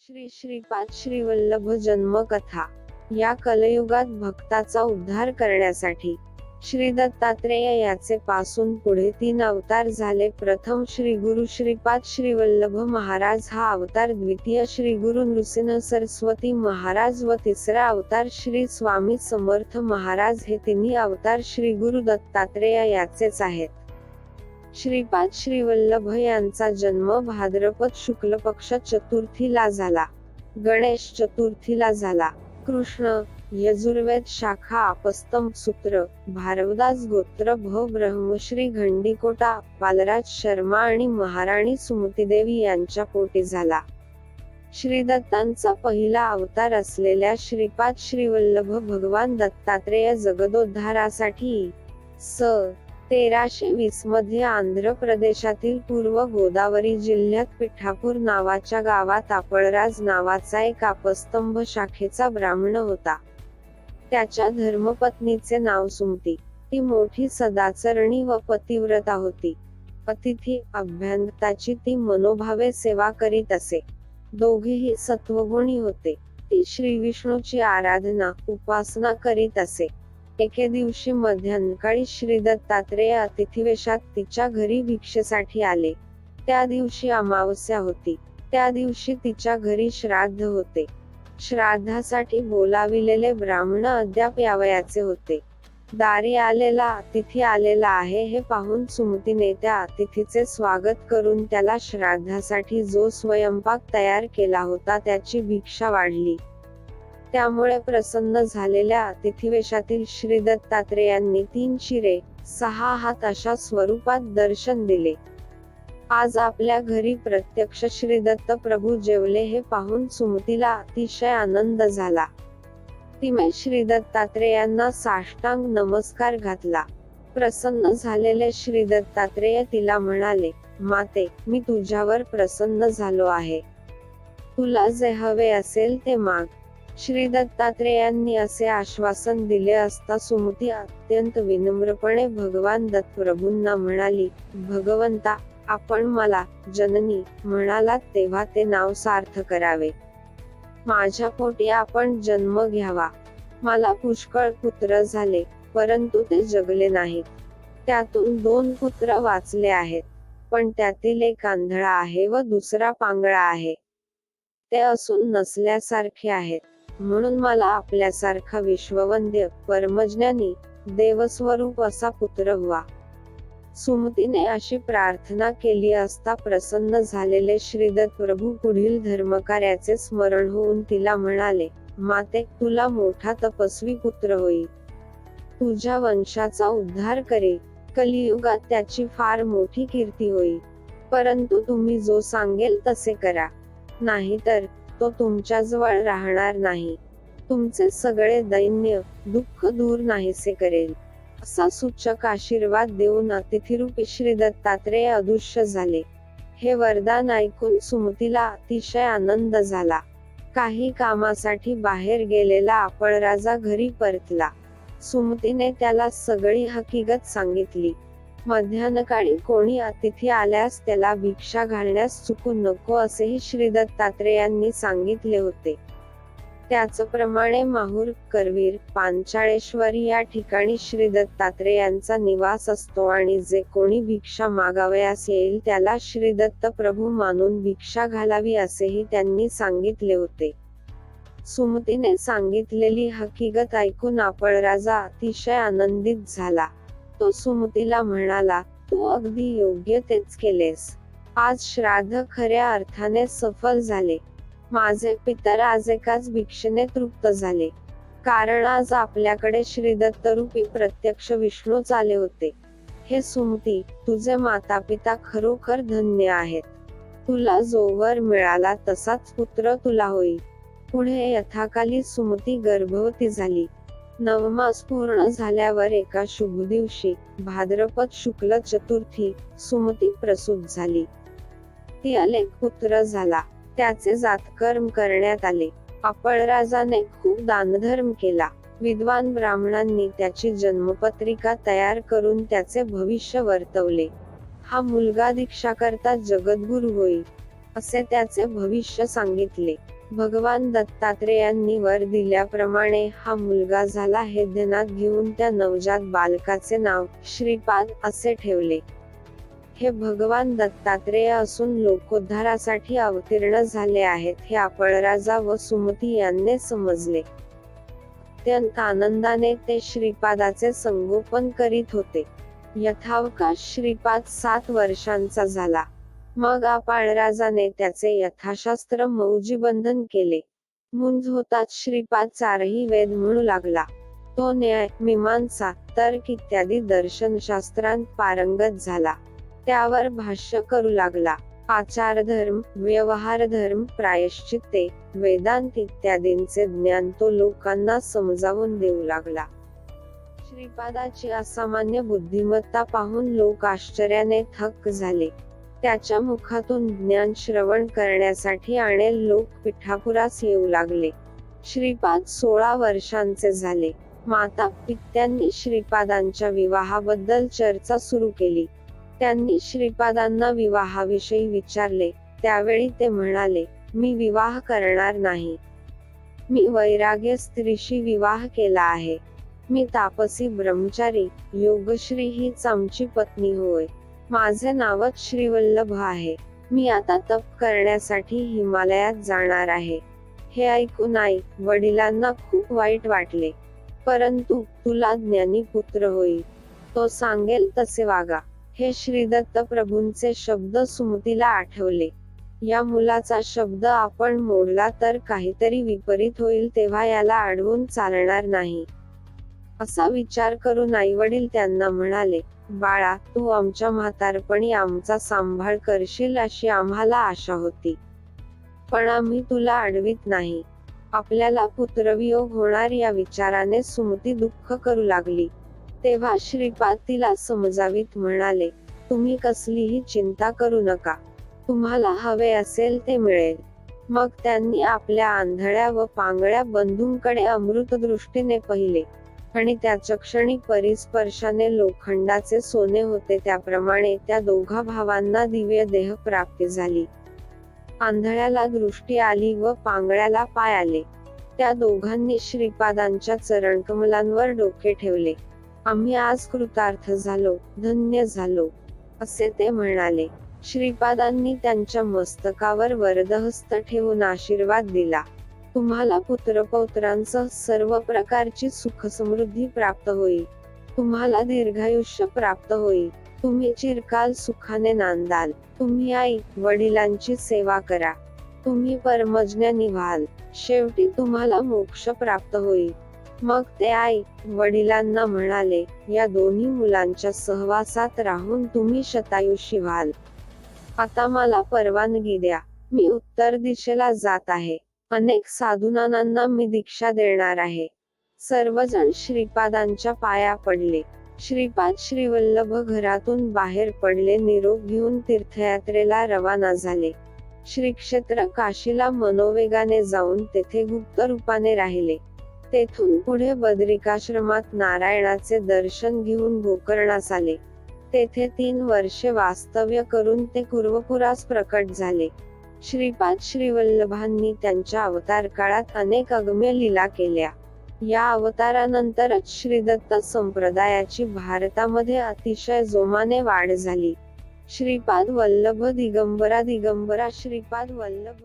श्री श्रीपाद श्रीवल्लभ जन्मकथा. या कलयुगात भक्ताचा उद्धार करण्यासाठी श्री दत्तात्रेय याचे पासून पुढे 3 अवतार झाले. प्रथम श्री गुरु श्रीपाद श्रीवल्लभ महाराज हा अवतार, द्वितीय श्री गुरु नृसिंह सरस्वती महाराज व तिसरा अवतार श्री स्वामी समर्थ महाराज. हे तिन्ही अवतार श्री गुरु दत्तात्रेय याचेच आहेत. श्रीपाद श्रीवल्लभ यांचा जन्म भाद्रपद शुक्ल पक्ष चतुर्थीला झाला. गणेश चतुर्थीला झाला. कृष्ण यजुर्वेद शाखा आपस्तंभ सूत्र भारवदास गोत्र ब्रह्मश्री घंडीकोटा बालराज शर्मा आणि महाराणी सुमतीदेवी यांच्या पोटी झाला. श्री दत्तांचा पहिला अवतार असलेल्या श्रीपाद श्रीवल्लभ भगवान दत्तात्रेय जगदोद्धारासाठी 1320 मध्ये आंध्र प्रदेशातील पूर्व गोदावरी जिल्ह्यात पिठापूर नावाच्या गावात आपळराज नावाचा एक आपस्तंभ शाखेचा ब्राह्मण होता. त्याच्या धर्मपत्नीचे नाव सुमती. ती मोठी सदाचरणी व पतिव्रता होती. अतिथी अभ्यंगताची ती मनोभावे सेवा करीत असे. दोघेही सत्वगुणी होते. ती श्री विष्णूची आराधना उपासना करीत असे. एके दिवशी मध्यान्हकाळी श्री दत्तात्रेय अतिथीवेशात तिच्या घरी भिक्षेसाठी आले. त्या दिवशी अमावस्या होती. त्या दिवशी तिच्या घरी श्राद्ध होते. श्राद्धासाठी बोलाविलेले ब्राह्मण अद्याप यावयाचे होते. दारी आलेला अतिथी आलेला आहे हे पाहून सुमतीने त्या अतिथीचे स्वागत करून त्याला श्राद्धासाठी जो स्वयंपाक तयार केला होता त्याची भिक्षा वाढली. त्यामुळे प्रसन्न झालेल्या अतिथीवेशातील श्री दत्तात्रेयांनी 3 शिरे 6 हात अशा स्वरूपात दर्शन दिले. आज आपल्या घरी प्रत्यक्ष श्री दत्त प्रभू जेवले हे पाहून सुमतीला अतिशय आनंद झाला. तिने श्री दत्तात्रेयांना साष्टांग नमस्कार घातला. प्रसन्न झालेले श्री दत्तात्रेय तिला म्हणाले, माते, मी तुझ्यावर प्रसन्न झालो आहे. तुला जे हवे असेल ते माग. श्री दत्तात्रेयांनी असे आश्वासन दिले असता सुमती अत्यंत विनम्रपणे भगवान दत्तप्रभूंना म्हणाली, भगवंता, आपण मला जननी म्हणालात तेव्हा ते नाव सार्थ करावे. माझ्या पोटी आपण जन्म घ्यावा. मला पुष्कळ पुत्र झाले, परंतु ते जगले नाहीत. त्यातून 2 पुत्र वाचले आहेत, पण त्यातील एक आंधळा आहे व दुसरा पांगळा आहे. ते असून नसल्यासारखे आहेत. म्हणून मला आपल्यासारखा विश्ववंद्य परमज्ञानी देवस्वरूप असा पुत्र व्हा. सुमतीने अशी प्रार्थना केली असता प्रसन्न झालेले श्रीदत्त प्रभू पुढील धर्मकार्याचे स्मरण होऊन तिला म्हणाले, माते, तुला मोठा तपस्वी पुत्र होईल. तुझ्या वंशाचा उद्धार करेल. कलियुगात त्याची फार मोठी कीर्ती होईल. परंतु तुम्ही जो सांगेल तसे करा, नाहीतर तो तुमच्याजवळ राहणार नाही. तुमचे सगळे दैन्य दुःख दूर नाहीसे करेल. असा सूचक आशीर्वाद देऊन अतिथीरूपी श्री दत्तात्रेय अदृश्य झाले. हे वरदान ऐकून सुमतीला अतिशय आनंद झाला. काही कामासाठी बाहेर गेलेला आपळराजा घरी परतला. सुमतीने त्याला सगळी हकीकत सांगितली. मध्यान्हकाळी कोणी अतिथी आल्यास त्याला भिक्षा घालण्यास चुकू नको असेही श्री दत्तात्रेयांनी सांगितले होते. त्याचप्रमाणे माहूर, करवीर, पांचाळेश्वर या ठिकाणी श्री दत्तात्रेयांचा निवास असतो आणि जे कोणी भिक्षा मागावयास येईल त्याला श्री दत्त प्रभू मानून भिक्षा घालावी असेही त्यांनी सांगितले होते. सुमतीने सांगितलेली हकीकत ऐकून आपळराजा अतिशय आनंदित झाला. तो सुमतीला म्हणाला, तू अगदी योग्य तेच केलेस. आज श्राद्ध खऱ्या अर्थाने सफल झाले. माझे पितर आज एकाच भिक्षेने तृप्त झाले. कारण आज आपल्याकडे श्रीदत्तरूपी प्रत्यक्ष विष्णूच आले होते. हे सुमती, तुझे मातापिता खरोखर धन्य आहेत. तुला जो वर मिळाला तसाच पुत्र तुला होईल. पुढे यथाकाली सुमती गर्भवती झाली. 9 मास पूर्ण झाल्यावर एका शुभ दिवशी भाद्रपद शुक्ल चतुर्थी सुमती प्रसूत झाली. ती अलेख पुत्र झाला. त्याचे जातकर्म करण्यात आले. आपळराजाने खूप दानधर्म केला. विद्वान ब्राह्मणांनी त्याची जन्मपत्रिका तयार करून त्याचे भविष्य वर्तवले. हा मुलगा दीक्षाकरता जगद्गुरु होईल. असे त्याचे भविष्य सांगितले. भगवान दत्तात्रेयांनी वर दिल्याप्रमाणे हा मुलगा झाला हे ध्यानात घेऊन त्या नवजात बालकाचे नाव श्रीपाद असे ठेवले. हे भगवान दत्तात्रेय असून लोकोद्धारासाठी अवतीर्ण झाले आहेत हे आपळराजा व सुमती यांनी समजले. अत्यंत आनंदाने ते श्रीपादाचे संगोपन करीत होते. यथावकाश श्रीपाद 7 वर्षांचा झाला. मग आपळराजाने त्याचे यथाशास्त्र मौजीबंधन केले. मुंज होताच श्रीपाद 4ही वेद म्हणू लागला. तो न्याय, मीमांसा, तर्क इत्यादी दर्शनशास्त्रांत पारंगत झाला. त्यावर भाष्य करू लागला. आचारधर्म, व्यवहारधर्म, प्रायश्चित्ते, वेदांत इत्यादींचे ज्ञान तो लोकांना समजावून देऊ लागला. श्रीपादाची असामान्य बुद्धिमत्ता पाहून लोक आश्चर्याने थक्क झाले. त्याच्या मुखातून ज्ञान श्रवण करण्यासाठी अनेक लोक पिठापुरास येऊ लागले. श्रीपाद 16 वर्षांचे झाले. माता पित्यांनी श्रीपादांच्या विवाहाबद्दल चर्चा सुरू केली. त्यांनी श्रीपादांना विवाहाविषयी विचारले. त्यावेळी ते म्हणाले, मी विवाह करणार नाही. मी वैराग्य स्त्रीशी विवाह केला आहे. मी तापसी ब्रह्मचारी, योगश्री हीच आमची पत्नी होय. माझे नावच श्रीवल्लभ आहे. मी आता तप करण्यासाठी हिमालयात जाणार आहे. हे ऐकून आई वडिलांना खूप वाईट वाटले. परंतु तुला ज्ञानी पुत्र होईल. तो सांगेल तसे वागा. हे श्रीदत्त प्रभूंचे शब्द सुमतीला आठवले. या मुलाचा शब्द आपण मोडला तर काहीतरी विपरीत होईल तेव्हा याला अडवून चालणार नाही. असा विचार करून आईवडील त्यांना म्हणाले, बाळा तू आमच्या म्हातारपणी आमचा सांभाळ करशील अशी आम्हाला आशा होती. पण आम्ही तुला अडवित नाही. आपल्याला पुत्रवियोग होणार या विचाराने सुमती दुःख करू लागली. तेव्हा श्रीपाद तिला समजावीत म्हणाले, तुम्ही कसलीही चिंता करू नका. तुम्हाला हवे असेल ते मिळेल. मग त्यांनी आपल्या आंधळ्या व पांगळ्या बंधूंकडे अमृतदृष्टीने पाहिले आणि त्याच्या क्षणी परिस्पर्शाने लोखंडाचे सोने होते त्याप्रमाणे त्या दोघा भावांना दिव्य देह प्राप्ती झाली. आंधळ्याला दृष्टी आली व पांगळ्याला पाय आले. त्या दोघांनी श्रीपादांच्या चरणकमलांवर डोके ठेवले. आम्ही आज कृतार्थ झालो, धन्य झालो असे ते म्हणाले. श्रीपादांनी त्यांच्या मस्तकावर वरदहस्त ठेवून आशीर्वाद दिला. तुम्हाला पुत्रपौत्रांसह सर्व प्रकारची सुख समृद्धी प्राप्त होईल. तुम्हाला दीर्घायुष्य प्राप्त होईल. तुम्ही चिरकाल सुखाने नांदाल. तुम्ही आई वडिलांची सेवा करा. तुम्ही परमज्ञानी व्हाल. शेवटी तुम्हाला मोक्ष प्राप्त होईल. मग ते आई वडिलांना म्हणाले, या दोन्ही मुलांच्या सहवासात राहून तुम्ही शतायुषी व्हाल. आता मला परवानगी द्या. मी उत्तर दिशेला जात आहे. अनेक साधूनांना मी दीक्षा देणार आहे. सर्वजण श्रीपादांच्या पाया पडले. श्रीपाद श्रीवल्लभ घरातून बाहेर पडले. निरोप घेऊन तीर्थयात्रेला रवाना झाले. श्रीक्षेत्र काशीला मनोवेगाने जाऊन तेथे गुप्त रूपाने राहिले. तेथून पुढे बद्रिकाश्रमात नारायणाचे दर्शन घेऊन गोकर्णास आले. तेथे 3 वर्षे वास्तव्य करून ते कुर्वपुरास प्रकट झाले. श्रीपाद श्रीवल्लभांनी त्यांच्या अवतार काळात अनेक अगम्य लीला केल्या. या अवतारानंतरच श्रीदत्त संप्रदायाची भारतामध्ये अतिशय जोमाने वाढ झाली. श्रीपाद वल्लभ दिगंबरा दिगंबरा श्रीपाद वल्लभ